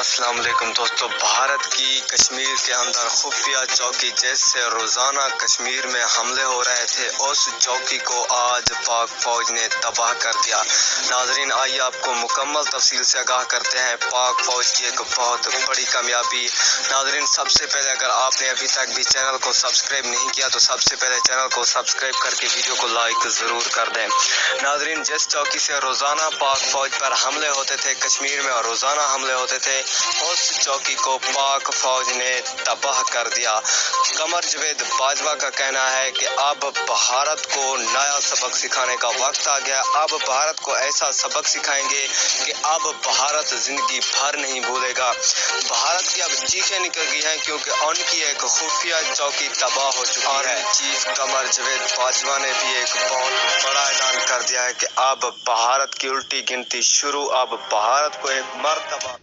अस्सलाम वालेकुम दोस्तों। भारत की कश्मीर के अंदर खुफिया चौकी जैसे रोजाना कश्मीर में हमले हो रहे थे, उस चौकी को आज पाक फौज ने तबाह कर दिया। नाजरीन, आइए आपको मुकम्मल तफसील से आगाह करते हैं पाक फौज की एक बहुत बड़ी कामयाबी। नाजरीन, सबसे पहले अगर आपने अभी तक भी चैनल को सब्सक्राइब नहीं किया तो सबसे पहले चैनल को सब्सक्राइब करके वीडियो को लाइक जरूर कर दें। नाजरीन, जिस चौकी से रोजाना पाक फौज पर हमले होते थे कश्मीर में और रोजाना हमले होते थे, उस चौकी को पाक फौज ने तबाह कर दिया। कमर जवेद बाजवा का कहना है कि अब भारत को नया सबक सिखाने का वक्त आ गया। अब भारत को ऐसा सबक सिखाएंगे कि अब भारत जिंदगी भर नहीं भूलेगा। भारत की अब चीखें निकल गई हैं क्योंकि उनकी एक खुफिया चौकी तबाह हो चुकी है। चीफ कमर जवेद बाजवा ने भी एक बहुत बड़ा ऐलान कर दिया है कि अब भारत की उल्टी गिनती शुरू। अब भारत को एक मर्तबा